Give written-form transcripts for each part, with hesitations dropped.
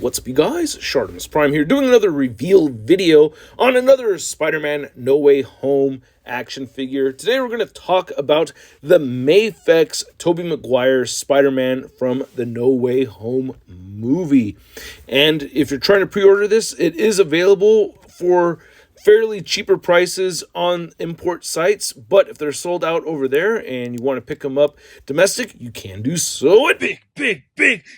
What's up, you guys? ShartimusPrime here, doing another reveal video on another Spider-Man No Way Home action figure. Today we're going to talk about the MAFEX Tobey Maguire Spider-Man from the No Way Home movie. And if you're trying to pre-order this, it is available for fairly cheaper prices on import sites, but if they're sold out over there and you want to pick them up domestic, you can do so at Big.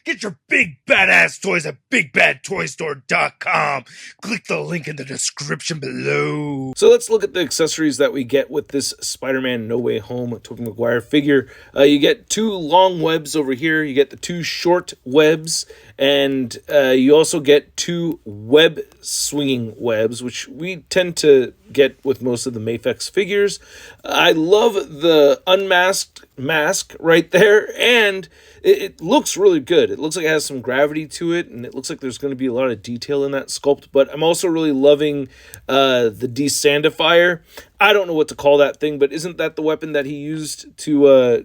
Get your big badass toys at bigbadtoystore.com. Click the link in the description below. So let's look at the accessories that we get with this Spider-Man No Way Home Tobey Maguire figure. You get two long webs over here. You get the two short webs, and you also get two web swinging webs, which we tend to get with most of the MAFEX figures. I love the unmasked mask right there, and it looks really good. It looks like it has some gravity to it, and it looks like there's going to be a lot of detail in that sculpt, but I'm also really loving the desandifier. I don't know what to call that thing, but isn't that the weapon that he used to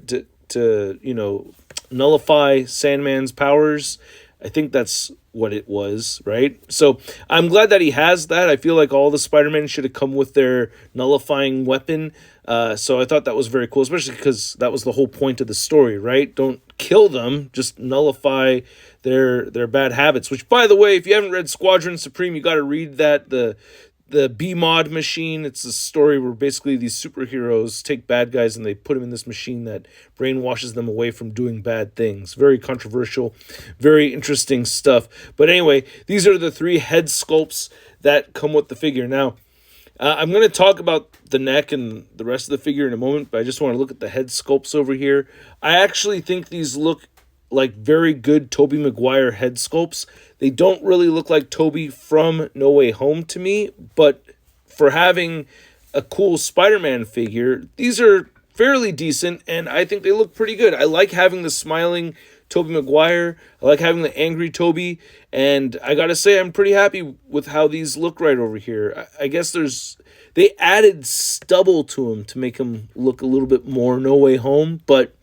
nullify Sandman's powers? I think that's what it was, right? So I'm glad that he has that. I feel like all the Spider-Men should have come with their nullifying weapon. So I thought that was very cool, especially because that was the whole point of the story, right? Don't kill them, just nullify their bad habits. Which, by the way, if you haven't read Squadron Supreme, you got to read that. The B-Mod machine, it's a story where basically these superheroes take bad guys and they put them in this machine that brainwashes them away from doing bad things. Very controversial, very interesting stuff. But anyway, these are the three head sculpts that come with the figure. Now, I'm going to talk about the neck and the rest of the figure in a moment, but I just want to look at the head sculpts over here. I actually think these look like very good Tobey Maguire head sculpts. They don't really look like Tobey from No Way Home to me, but for having a cool Spider-Man figure, these are fairly decent, and I think they look pretty good. I like having the smiling Tobey Maguire. I like having the angry Tobey, and I gotta say I'm pretty happy with how these look right over here. I guess they added stubble to him to make him look a little bit more No Way Home, but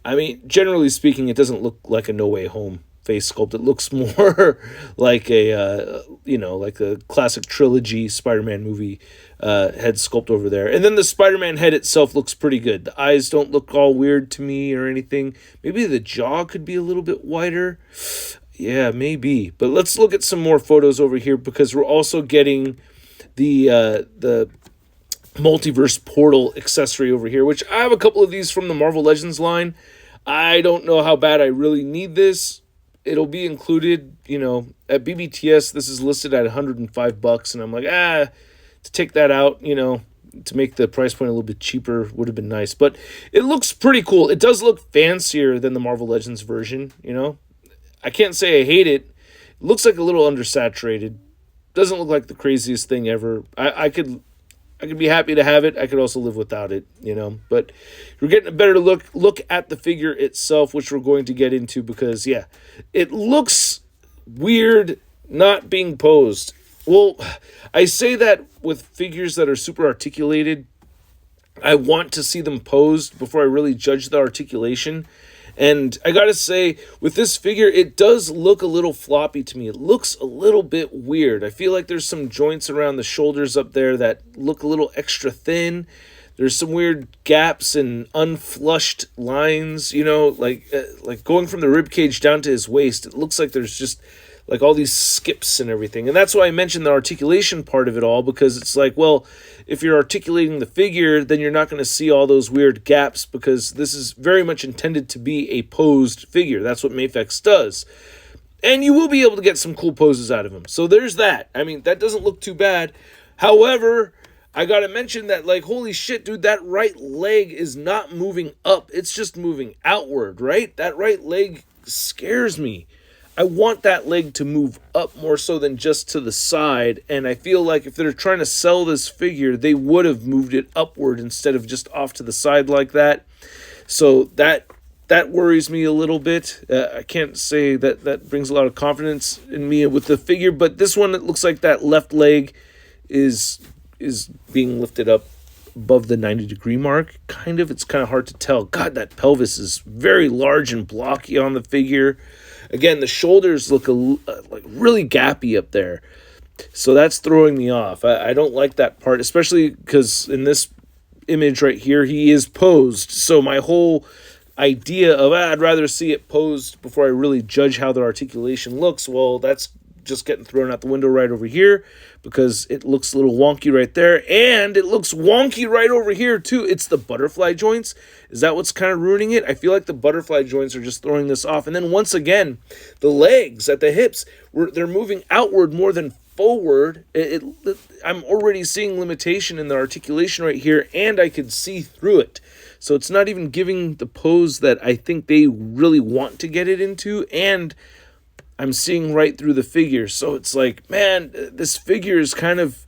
I mean, generally speaking, it doesn't look like a No Way Home face sculpt. It looks more like like a classic trilogy Spider-Man movie head sculpt over there. And then the Spider-Man head itself looks pretty good. The eyes don't look all weird to me or anything. Maybe the jaw could be a little bit wider. Yeah, maybe. But let's look at some more photos over here, because we're also getting the multiverse portal accessory over here, which I have a couple of these from the Marvel Legends line. I don't know how bad I really need this. It'll be included, at BBTS. This is listed at $105, and I'm like, to take that out, to make the price point a little bit cheaper would have been nice. But it looks pretty cool. It does look fancier than the Marvel Legends version, I can't say I hate it. It looks like a little undersaturated. Doesn't look like the craziest thing ever. I could be happy to have it. I could also live without it, But we're getting a better look at the figure itself, which we're going to get into, because, yeah, it looks weird not being posed. Well, I say that with figures that are super articulated. I want to see them posed before I really judge the articulation. And I gotta say, with this figure, it does look a little floppy to me. It looks a little bit weird. I feel like there's some joints around the shoulders up there that look a little extra thin. There's some weird gaps and unflushed lines, like going from the rib cage down to his waist. It looks like there's just like all these skips and everything. And that's why I mentioned the articulation part of it all, because it's like, well, if you're articulating the figure, then you're not going to see all those weird gaps, because this is very much intended to be a posed figure. That's what MAFEX does. And you will be able to get some cool poses out of him. So there's that. I mean, that doesn't look too bad. However, I got to mention that, like, holy shit, dude, that right leg is not moving up. It's just moving outward, right? That right leg scares me. I want that leg to move up more so than just to the side, and I feel like if they're trying to sell this figure, they would have moved it upward instead of just off to the side like that. So that worries me a little bit. I can't say that brings a lot of confidence in me with the figure, but this one, it looks like that left leg is being lifted up above the 90-degree mark. It's kind of hard to tell. God, that pelvis is very large and blocky on the figure. Again, the shoulders look like really gappy up there. So that's throwing me off. I don't like that part, especially because in this image right here, he is posed. So my whole idea of I'd rather see it posed before I really judge how the articulation looks, well, that's just getting thrown out the window right over here because it looks a little wonky right there, and it looks wonky right over here too. It's the butterfly joints. Is that what's kind of ruining it? I feel like the butterfly joints are just throwing this off. And then once again, the legs at the hips, they're moving outward more than forward. I'm already seeing limitation in the articulation right here, and I could see through it. So it's not even giving the pose that I think they really want to get it into, and I'm seeing right through the figure. So it's like, man, this figure is kind of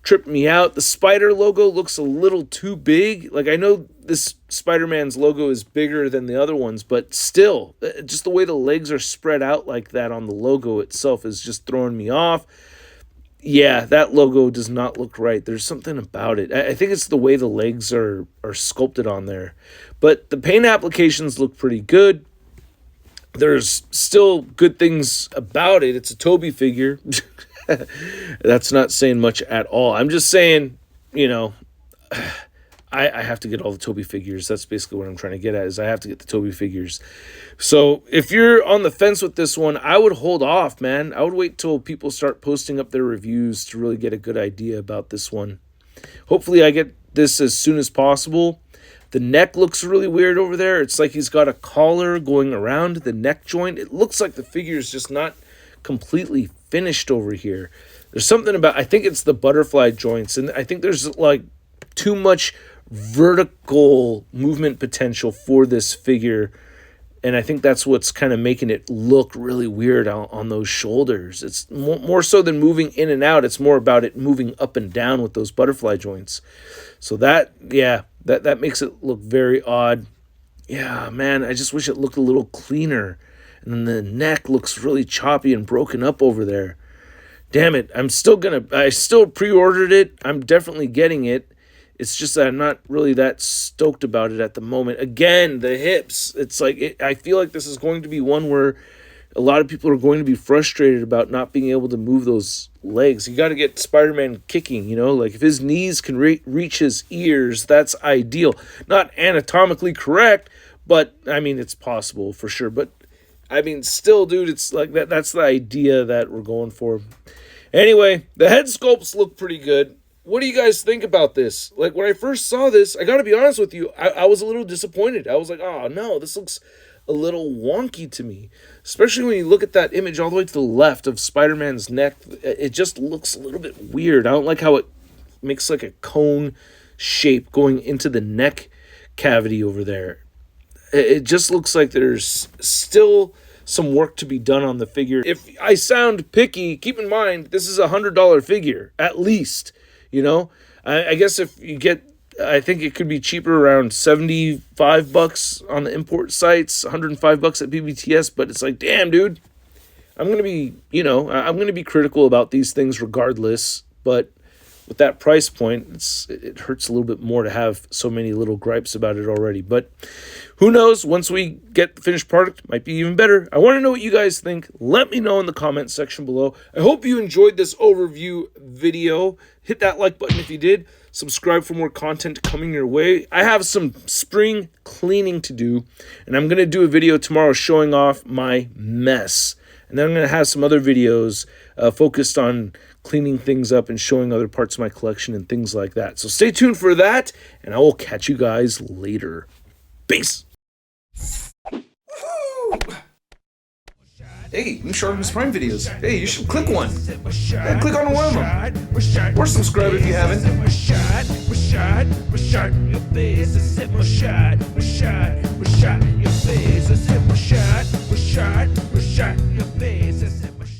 tripped me out. The spider logo looks a little too big. Like, I know this Spider-Man's logo is bigger than the other ones, but still, just the way the legs are spread out like that on the logo itself is just throwing me off. Yeah, that logo does not look right. There's something about it. I think it's the way the legs are sculpted on there. But the paint applications look pretty good. There's still good things about it. It's a Tobey figure. That's not saying much at all. I'm just saying, I have to get all the Tobey figures. That's basically what I'm trying to get at, is I have to get the Tobey figures. So if you're on the fence with this one, I would hold off, man. I would wait till people start posting up their reviews to really get a good idea about this one. Hopefully I get this as soon as possible. The neck looks really weird over there. It's like he's got a collar going around the neck joint. It looks like the figure is just not completely finished over here. There's something about, I think it's the butterfly joints, and I think there's like too much vertical movement potential for this figure, and I think that's what's kind of making it look really weird on those shoulders. It's more so than moving in and out. It's more about it moving up and down with those butterfly joints. So that makes it look very odd. Yeah, man, I just wish it looked a little cleaner. And then the neck looks really choppy and broken up over there. Damn it, I still pre-ordered it. I'm definitely getting it. It's just that I'm not really that stoked about it at the moment. Again, the hips. It's like, I feel like this is going to be one where a lot of people are going to be frustrated about not being able to move those legs. You got to get Spider-Man kicking, like if his knees can reach his ears, that's ideal. Not anatomically correct, but I mean, it's possible for sure. But I mean, still, dude, it's like that's the idea that we're going for. Anyway, the head sculpts look pretty good. What do you guys think about this? Like, when I first saw this, I got to be honest with you, I was a little disappointed. I was like, oh, no, this looks a little wonky to me. Especially when you look at that image all the way to the left of Spider-Man's neck. It just looks a little bit weird. I don't like how it makes like a cone shape going into the neck cavity over there. It just looks like there's still some work to be done on the figure. If I sound picky, keep in mind, this is $100 figure, at least. I guess if you get, I think it could be cheaper, around $75 on the import sites, $105 at BBTS, but it's like, damn, dude, I'm going to be, I'm going to be critical about these things regardless, but with that price point, it hurts a little bit more to have so many little gripes about it already. But who knows? Once we get the finished product, it might be even better. I want to know what you guys think. Let me know in the comment section below. I hope you enjoyed this overview video. Hit that like button if you did. Subscribe for more content coming your way. I have some spring cleaning to do, and I'm going to do a video tomorrow showing off my mess. And then I'm going to have some other videos focused on cleaning things up and showing other parts of my collection and things like that. So stay tuned for that, and I will catch you guys later. Peace. Hey, new ShartimusPrime videos. Hey, you should click one. Yeah, click on one of them. Or subscribe if you haven't. Your face,